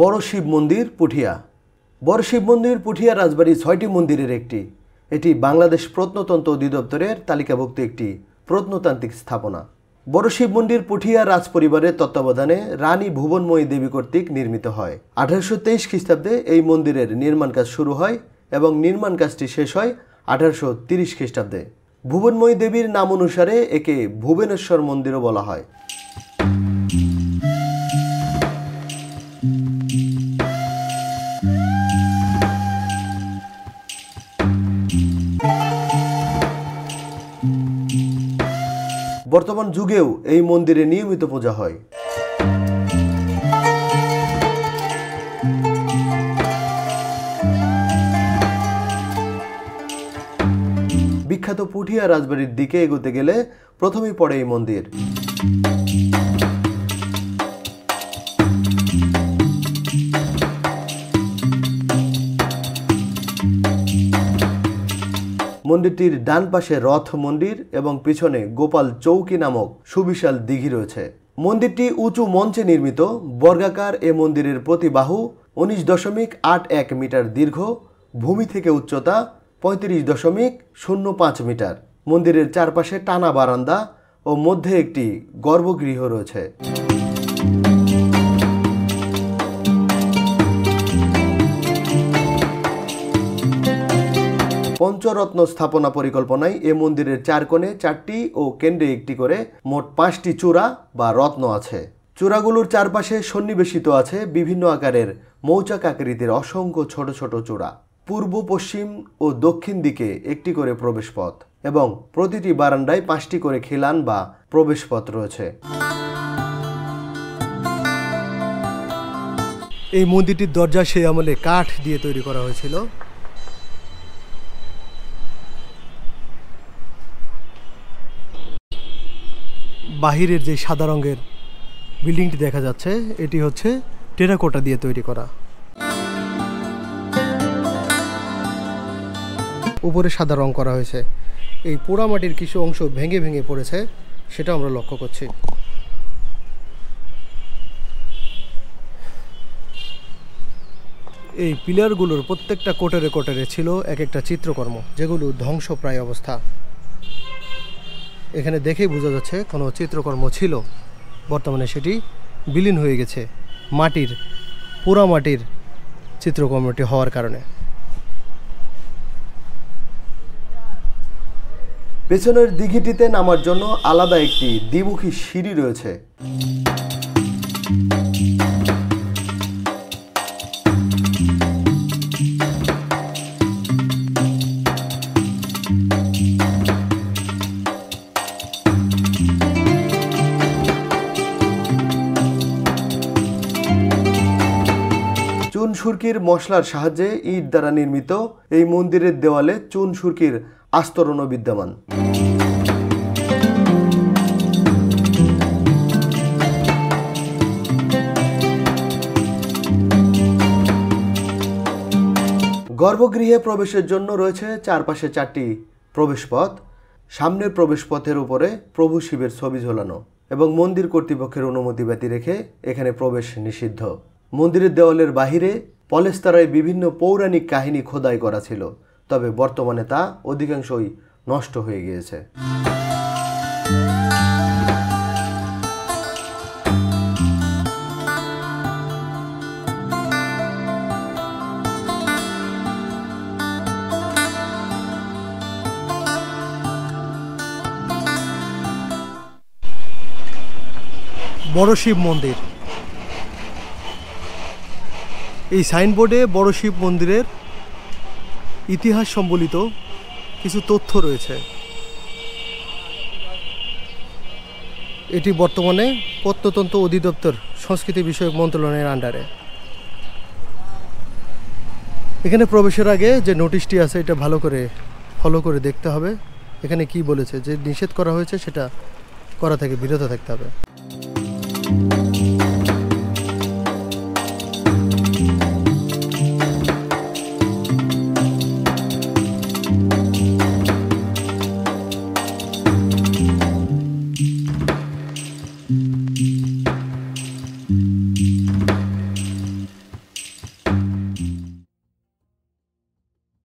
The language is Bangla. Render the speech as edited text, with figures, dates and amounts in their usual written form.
বড় শিব মন্দির পুঠিয়া। বড় শিব মন্দির পুঠিয়া রাজবাড়ী ৬টি মন্দিরের একটি। এটি বাংলাদেশ প্রত্নতত্ত্ব অধিদপ্তরের তালিকাভুক্ত একটি প্রত্নতান্ত্রিক স্থাপনা। বড় শিব মন্দির পুঠিয়া রাজপরিবারের তত্ত্বাবধানে রানী ভুবনময়ী দেবী কর্তৃক নির্মিত হয়। 1823 খ্রিস্টাব্দে এই মন্দিরের নির্মাণ কাজ শুরু হয় এবং নির্মাণ কাজটি শেষ হয় 1830 খ্রিস্টাব্দে। ভুবনময়ী দেবীর নাম অনুসারে একে ভুবনেশ্বর মন্দিরও বলা হয়। বর্তমান যুগেও এই মন্দিরে নিয়মিত পূজা হয়। বিখ্যাত পুঠিয়া রাজবাড়ির দিকে এগোতে গেলে প্রথমেই পড়ে এই মন্দির। মন্দিরটির ডান পাশে রথ মন্দির এবং পিছনে গোপাল চৌকি নামক সুবিশাল দিঘি রয়েছে। মন্দিরটি উঁচু মঞ্চে নির্মিত। বর্গাকার এ মন্দিরের প্রতি বাহু 19.81 মিটার দীর্ঘ, ভূমি থেকে উচ্চতা 35.05 মিটার। মন্দিরের চারপাশে টানা বারান্দা ও মধ্যে একটি গর্ভগৃহ রয়েছে। পঞ্চরত্ন স্থাপনা পরিকল্পনায় এ মন্দিরের 4 কোণে 4টি ও কেন্দ্রে একটি করে মোট 5টি চূড়া বা রত্ন আছে। চূড়াগুলোর চারপাশে সন্নিবেশিত আছে বিভিন্ন আকারের মৌচাক আকৃতির অসংখ্য ছোট ছোট চূড়া। পূর্ব, পশ্চিম ও দক্ষিণ দিকে একটি করে প্রবেশপথ এবং প্রতিটি বারান্দায় 5টি করে খিলান বা প্রবেশপথ রয়েছে। এই মন্দিরটির দরজা সেই আমলে কাঠ দিয়ে তৈরি করা হয়েছিল। বাহিরের যে সাদা রঙের বিল্ডিংটি দেখা যাচ্ছে এটি হচ্ছে টেরাকোটা দিয়ে তৈরি করা। উপরে সাদা রং করা হয়েছে। এই পোড়ামাটির কিছু অংশ ভেঙে ভেঙে পড়েছে, সেটা আমরা লক্ষ্য করছি। এই পিলারগুলোর প্রত্যেকটা কোটরে কোটরে ছিল এক একটা চিত্রকর্ম, যেগুলো ধ্বংসপ্রায় অবস্থা। এখানে দেখেই বোঝা যাচ্ছে কোনো চিত্রকর্ম ছিল, বর্তমানে সেটি বিলীন হয়ে গেছে মাটির, পোড়ামাটির চিত্রকর্মটি হওয়ার কারণে। পেছনের দিঘিটিতে নামার জন্য আলাদা একটি দ্বিমুখী সিঁড়ি রয়েছে। চুন সুরকির মশলার সাহায্যে ইট দ্বারা নির্মিত এই মন্দিরের দেওয়ালে চুন সুরকির আস্তরণও বিদ্যমান। গর্ভগৃহে প্রবেশের জন্য রয়েছে চারপাশে 4টি প্রবেশপথ। সামনের প্রবেশপথের উপরে প্রভু শিবের ছবি ঝোলানো এবং মন্দির কর্তৃপক্ষের অনুমতি ব্যতি রেখে এখানে প্রবেশ নিষিদ্ধ। মন্দিরের দেওয়ালের বাহিরে পলেস্তারায় বিভিন্ন পৌরাণিক কাহিনী খোদাই করা ছিল, তবে বর্তমানে তা অধিকাংশই নষ্ট হয়ে গিয়েছে। বড় শিব মন্দির। এই সাইনবোর্ডে বড় শিব মন্দিরের ইতিহাস সম্বলিত কিছু তথ্য রয়েছে। এটি বর্তমানে প্রত্নতত্ত্ব অধিদপ্তর সংস্কৃতি বিষয়ক মন্ত্রণালয়ের আন্ডারে। এখানে প্রবেশের আগে যে নোটিশটি আছে এটা ভালো করে ফলো করে দেখতে হবে। এখানে কি বলেছে, যে নিষেধ করা হয়েছে সেটা করা থেকে বিরত থাকতে হবে।